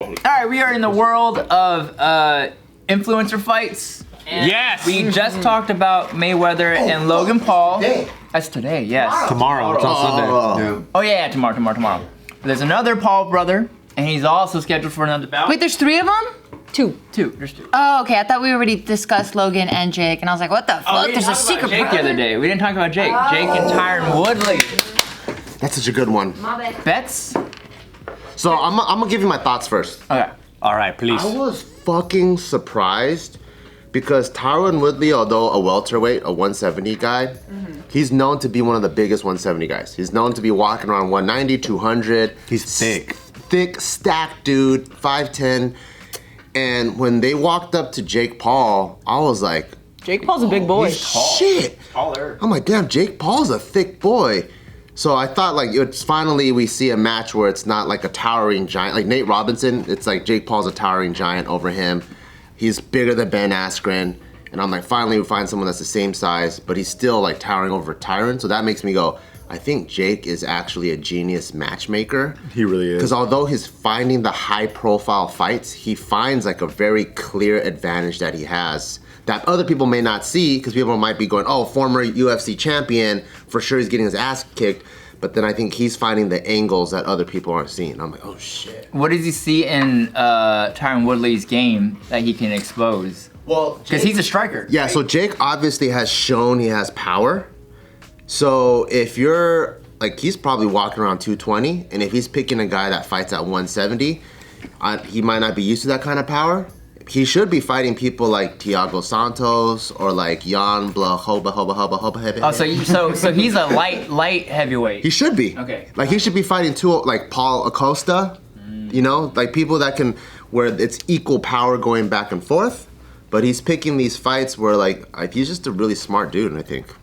All right, we are in the world of influencer fights. Yes. We just talked about Mayweather and Logan Paul. That's today, yes. Tomorrow. It's on Sunday. Oh yeah, tomorrow. There's another Paul brother, and he's also scheduled for another bout. Wait, there's 3 of them? 2. There's 2. Oh, okay. I thought we already discussed Logan and Jake, and I was like, what the fuck? We didn't There's a talk about secret Jake the other day. We didn't talk about Jake. Jake and Tyron Woodley. That's such a good one. Bets? So I'm gonna give you my thoughts first. Okay. All right, please. I was fucking surprised because Tyron Woodley, although a welterweight, a 170 guy, he's known to be one of the biggest 170 guys. He's known to be walking around 190, 200. He's thick. Thick, stacked dude, 5'10". And when they walked up to Jake Paul, I was like, Jake Paul's a big boy. shit. Taller. I'm like, damn, Jake Paul's a thick boy. So I thought like it's finally we see a match where it's not like a towering giant. Like Nate Robinson, it's like Jake Paul's a towering giant over him. He's bigger than Ben Askren. And I'm like, finally we find someone that's the same size, but he's still like towering over Tyron. So that makes me go, I think Jake is actually a genius matchmaker. He really is. Because although he's finding the high profile fights, he finds like a very clear advantage that he has that other people may not see, because people might be going, oh, former UFC champion, for sure he's getting his ass kicked. But then I think he's finding the angles that other people aren't seeing. I'm like, oh shit. What does he see in Tyron Woodley's game that he can expose? Well, Because he's a striker. yeah, so Jake obviously has shown he has power. So if you're, like, he's probably walking around 220, and if he's picking a guy that fights at 170, he might not be used to that kind of power. He should be fighting people like Thiago Santos or like Jan Blachowicz. Oh, so he's a light heavyweight. He should be. Okay. Like he should be fighting two, like Paul Acosta, you know, like people that can, where it's equal power going back and forth. But he's picking these fights where like he's just a really smart dude, I think.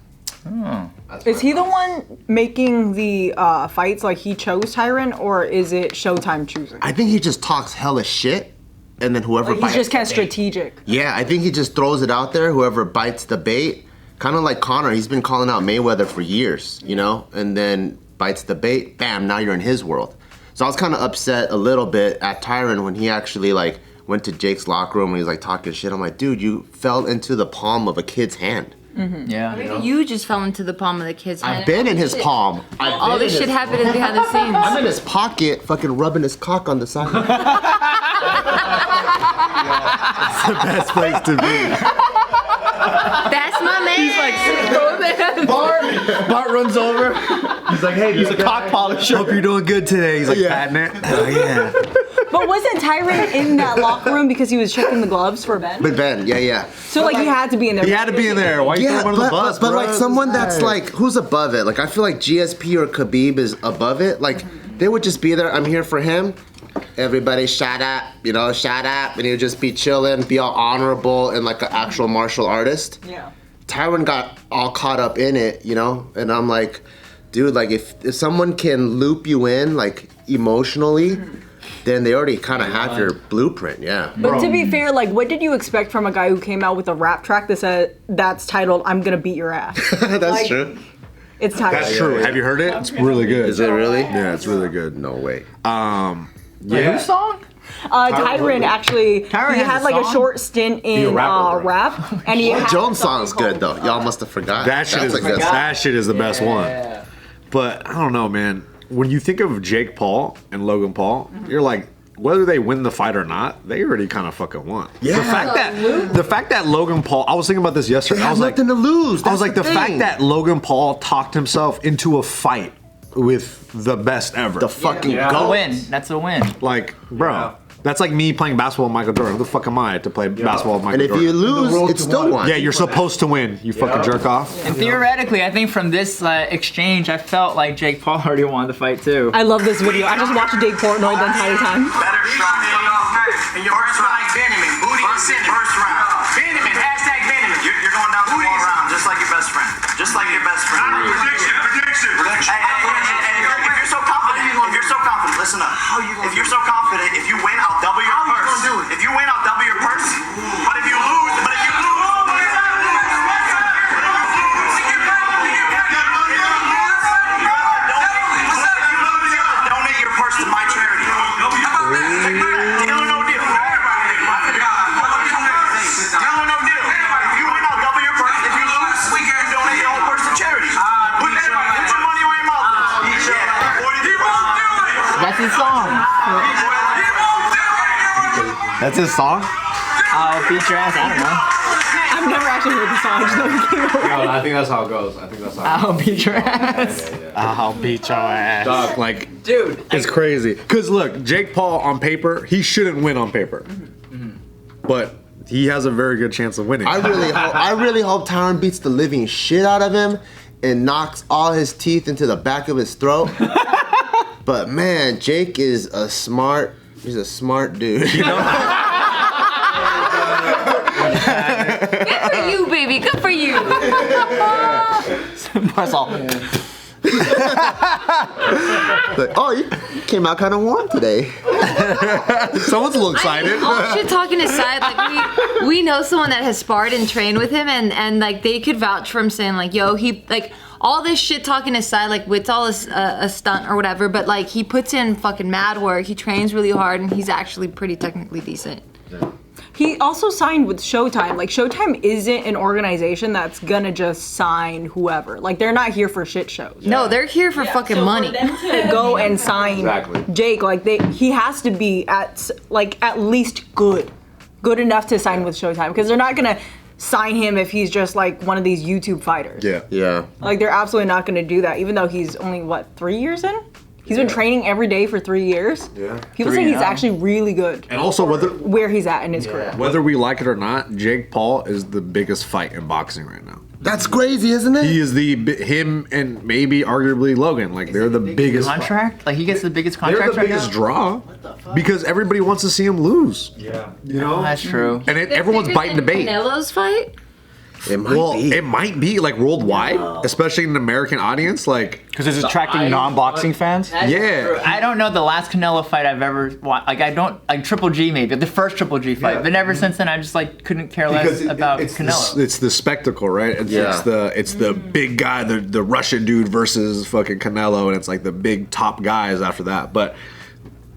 Is he the one making the fights like he chose Tyron, or is it Showtime choosing? I think he just talks hella shit, and then whoever Like bites. he's just kind of strategic. Yeah, I think he just throws it out there. Whoever bites the bait, kind of like Conor. He's been calling out Mayweather for years, you know, and then bites the bait. Bam! Now you're in his world. So I was kind of upset a little bit at Tyron when he actually like went to Jake's locker room and he was like talking shit. I'm like, dude, you fell into the palm of a kid's hand. Yeah. Maybe you just fell into the palm of the kid's hand. I've been in his palm. All this shit happened behind the scenes. I'm in his pocket, fucking rubbing his cock on the side. It's the best place to be. That's my man. Bart runs over. He's like, hey, he's a cock polisher. Hope you're doing good today. He's like, patting it. Oh, yeah. But wasn't Tyron in that locker room because he was checking the gloves for Ben? But Ben, yeah. So like he had to be in there. He had to be in there. Why are you Yeah, throwing him under the bus, but bro? like someone that's like, who's above it? Like I feel like GSP or Khabib is above it. Like they would just be there, I'm here for him. Everybody shut up, you know, shut up. And he would just be chilling, be all honorable and like an actual martial artist. Yeah. Tyron got all caught up in it, you know? And I'm like, dude, like if someone can loop you in like emotionally, then they already kind of have your blueprint, yeah. But to be fair, like what did you expect from a guy who came out with a rap track that said that's titled "I'm gonna beat your ass"? That's Like, true. It's titled. That's true. Have you heard it? It's really good. Is it really? Yeah, it's really good. No way. Yeah. Whose song? Tyron actually, Tyron he has had a like a song? short stint in rap, and he had Jones a song song's good though. called, Y'all must have forgot. That shit That's is a good song. that shit is the best one. But I don't know, man. When you think of Jake Paul and Logan Paul, you're like, whether they win the fight or not, they already kind of fucking won. Yeah. The fact that Logan Paul, I was thinking about this yesterday. They I have was like, nothing to lose. I was like, the That's fact thing. that Logan Paul talked himself into a fight with the best ever. the fucking That's a goat. win. That's a win. Like, bro, that's like me playing basketball with Michael Jordan. Who the fuck am I to play basketball with Michael And if Jordan? you lose, it's still one. Yeah, you're supposed to win. You fucking jerk off. And theoretically, I think from this exchange, I felt like Jake Paul already won the fight too. I love this video. I just watched Jake Portnoy the entire time. Better shot in your first round. Benjamin, booty first round. Benjamin, hashtag Benjamin. You're going down the wall round, just like your best friend. Just like your best friend. Prediction. Hey, if you're so confident, listen up. If you're so confident, if you win, I'll double your purse. If you win, I'll double your purse. But if you lose, donate your purse to my charity. Deal That's his song. That's his song? I'll beat your ass. I don't know. I've never actually heard the song. I just know he came over. No, I think that's how it goes. I think that's how I'll beat your ass. I'll beat your ass. Dog, like, Dude. it's crazy. Because look, Jake Paul on paper, he shouldn't win on paper. But he has a very good chance of winning. I really hope Tyron beats the living shit out of him and knocks all his teeth into the back of his throat. But man, Jake is he's a smart dude. You know? Good for you, baby. Good for you. That's all. Like, oh, you came out kind of warm today. Someone's a little excited. All shit talking aside, like we know someone that has sparred and trained with him, and like they could vouch for him, saying like, yo, he like all this shit talking aside, like it's all a stunt or whatever, but like he puts in fucking mad work. He trains really hard, and he's actually pretty technically decent. He also signed with Showtime. Like, Showtime isn't an organization that's gonna just sign whoever. Like, they're not here for shit shows. No, they're here for fucking money. To go and sign Exactly. Jake, like he has to be at least good enough to sign with Showtime, because they're not gonna sign him if he's just like one of these YouTube fighters. Yeah. Like, they're absolutely not gonna do that, even though he's only 3 years in. He's been training every day for 3 years. Yeah. People say he's actually really good And also, where he's at in his career. whether we like it or not, Jake Paul is the biggest fight in boxing right now. That's crazy, isn't it? He is him and maybe arguably Logan. Like, they're the biggest. Contract? Like, he gets the biggest They're contract the right biggest now? draw. Because everybody wants to see him lose. Yeah. You know? Oh, that's true. And everyone's biting the bait. Canelo's fight? It might Well, be. it might be like worldwide, especially in an American audience. Like, Because it's attracting non-boxing fans. yeah. I don't know the last Canelo fight I've ever watched. Like, I don't, like Triple G maybe, the first Triple G fight. Yeah. But ever since then, I just like couldn't care less about Canelo. It's the spectacle, right? It's the big guy, the Russian dude versus fucking Canelo, and it's like the big top guys after that. But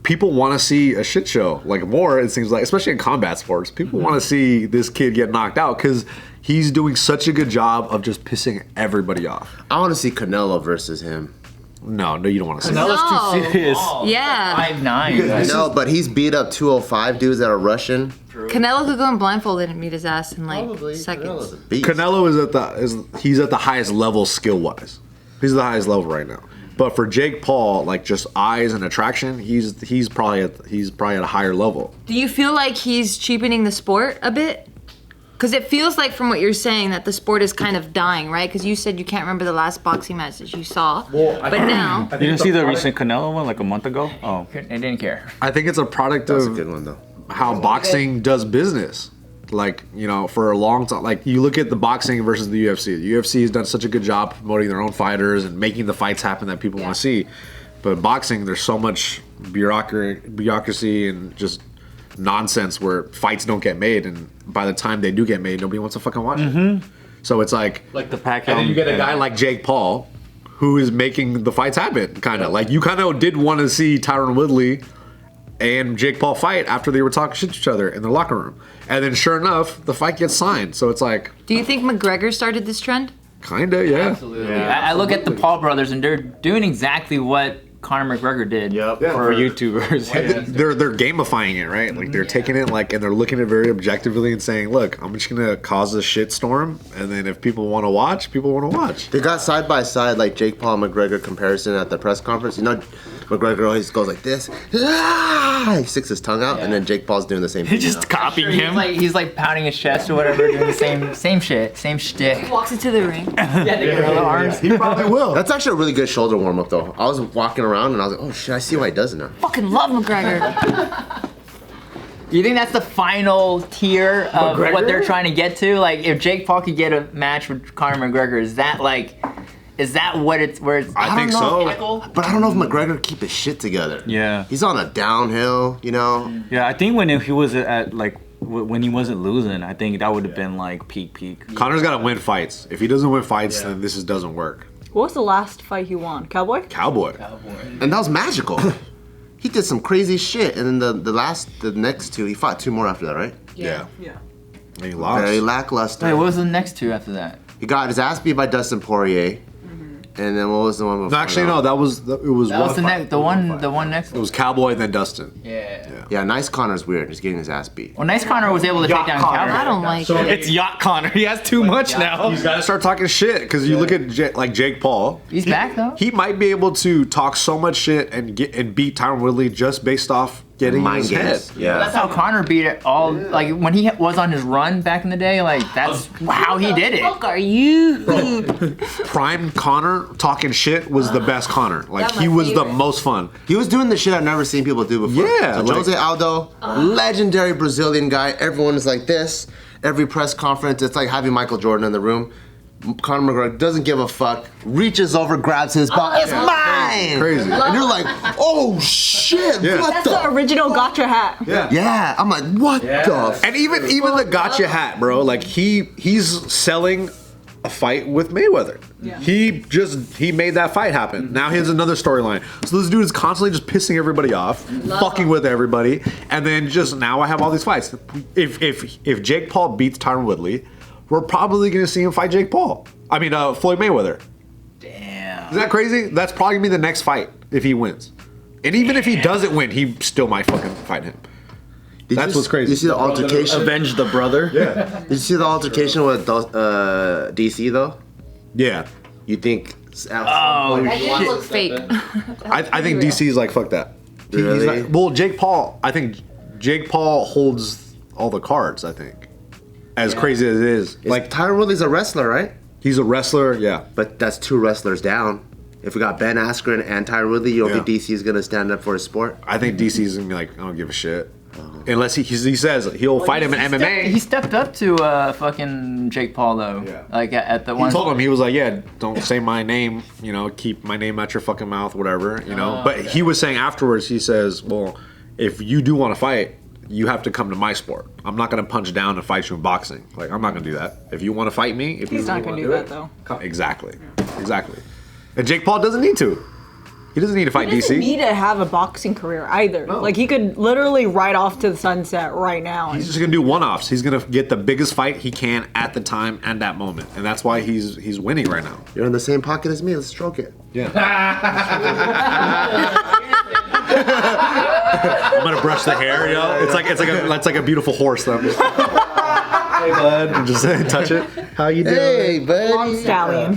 people want to see a shit show, like more. It seems like, especially in combat sports, people want to see this kid get knocked out because he's doing such a good job of just pissing everybody off. I want to see Canelo versus him. No, you don't want to see that. Canelo's No. too serious. Yeah. 5'9". No, but he's beat up 205 dudes that are Russian. Canelo could go in blindfolded and beat his ass in like seconds. Beast. Canelo he's at the highest level skill wise. He's at the highest level right now. But for Jake Paul, like just eyes and attraction, he's probably at a higher level. Do you feel like he's cheapening the sport a bit? Because it feels like from what you're saying that the sport is kind of dying, right? Because you said you can't remember the last boxing match that you saw. But now, You didn't see the recent Canelo one like a month ago? Oh. I didn't care. I think it's a product That's a of good one, though. how boxing does business. Like, you know, for a long time, like you look at the boxing versus the UFC. The UFC has done such a good job promoting their own fighters and making the fights happen that people want to see. But boxing, there's so much bureaucracy and just nonsense where fights don't get made, and by the time they do get made, nobody wants to fucking watch it. So it's like Like the Pacquiao. and then you get a guy like Jake Paul who is making the fights happen, kind of. Like, you kind of did want to see Tyron Woodley and Jake Paul fight after they were talking shit to each other in the locker room. And then sure enough, the fight gets signed. So it's like, do you think McGregor started this trend? kind of, yeah. Absolutely. I look at the Paul brothers, and they're doing exactly what Conor McGregor did. For YouTubers. They're gamifying it, right? Like, they're taking it like, and they're looking at it very objectively and saying, look, I'm just gonna cause a shitstorm, and then if people want to watch, people want to watch. They got side by side like Jake Paul and McGregor comparison at the press conference. You know, McGregor always goes like this. Ah! He sticks his tongue out, and then Jake Paul's doing the same thing. He's just copying him. He's like pounding his chest or whatever, doing the same shit, same shtick. Walks into the ring. Yeah, the gorilla arms. He probably will. That's actually a really good shoulder warm up, though. I was walking around and I was like, oh shit, I see why he does it now. Fucking love McGregor. You think that's the final tier of McGregor? what they're trying to get to? Like, if Jake Paul could get a match with Conor McGregor, is that what it's where it's? I think so. But I don't know if McGregor can keep his shit together. Yeah. He's on a downhill, you know. Yeah, I think when he was at like when he wasn't losing, I think that would have been like peak. Connor's got to win fights. If he doesn't win fights, then this doesn't work. What was the last fight he won? Cowboy? Cowboy. And that was magical. He did some crazy shit, and then the next two, he fought two more after that, right? Yeah. Yeah. And he lost. Very lackluster. Wait, what was the next two after that? He got his ass beat by Dustin Poirier, And then what was the one before? No, actually, no. That was it was That was the fight. next, the one next. It was Cowboy then Dustin. Yeah. Yeah, Nice Connor's weird. He's getting his ass beat. Well, Nice Connor was able to take down Connor. Cowboy. I don't like it. It's Yacht Connor. He has too much now. You gotta start talking shit because you look at Jake Paul. He's back though. He might be able to talk so much shit and beat Tyron Woodley just based off getting in Mind his games. head. Yeah. That's how Connor beat it all. Like when he was on his run back in the day. Like that's how he did it. Fuck are you? Prime Connor talking shit was the best Connor. Like That's my he was the favorite. most fun. He was doing the shit I've never seen people do before. Yeah, So like- Jose Aldo, legendary Brazilian guy. Everyone is like this. Every press conference, it's like having Michael Jordan in the room. Conor McGregor doesn't give a fuck. Reaches over, grabs his ball. It's mine. Crazy. And you're like, oh shit! Yeah. What That's the original gotcha hat. Yeah. I'm like, what the? F-? And even the gotcha hat, bro. Like he's selling a fight with Mayweather. Yeah. He made that fight happen. Now here's another storyline. So this dude is constantly just pissing everybody off, fucking with everybody, and then just now I have all these fights. If Jake Paul beats Tyron Woodley, we're probably gonna see him fight Jake Paul. I mean Floyd Mayweather. Damn. Is that crazy? That's probably gonna be the next fight if he wins. And even if he doesn't win, he still might fucking fight him. That's what's crazy. You see the altercation? Avenge the brother. Yeah. Did you see the altercation with DC though? Yeah. You think? Oh, That did look fake. I think DC's like fuck that. He's Really? not- well, Jake Paul. I think Jake Paul holds all the cards. I think, as crazy as it is, Like Tyron Woodley's a wrestler, right? he's a wrestler. Yeah, But that's two wrestlers down. If we got Ben Askren and Tyron Woodley, you don't think DC is gonna stand up for his sport? I think DC's gonna be like, I don't give a shit, unless he says he'll fight him in MMA. He stepped up to fucking Jake Paul though. Yeah. Like at the He one. told him, he was like, yeah, don't say my name, keep my name out your fucking mouth, whatever, But he was saying afterwards, he says, well, if you do want to fight, you have to come to my sport. I'm not gonna punch down and fight you in boxing. Like, I'm not gonna do that. If you want to fight me, if He's you not really gonna wanna do that, it, though. come- Exactly. And Jake Paul doesn't need to. He doesn't need to fight He doesn't DC. need to have a boxing career either. No. Like he could literally ride off to the sunset right now. He's just gonna do one-offs. He's gonna get the biggest fight he can at the time and that moment, and that's why he's winning right now. You're in the same pocket as me. Let's stroke it. Yeah. I'm gonna brush the hair, It's like a beautiful horse. Though. Hey, bud. And just touch it. How you doing? Hey, buddy. Stallion.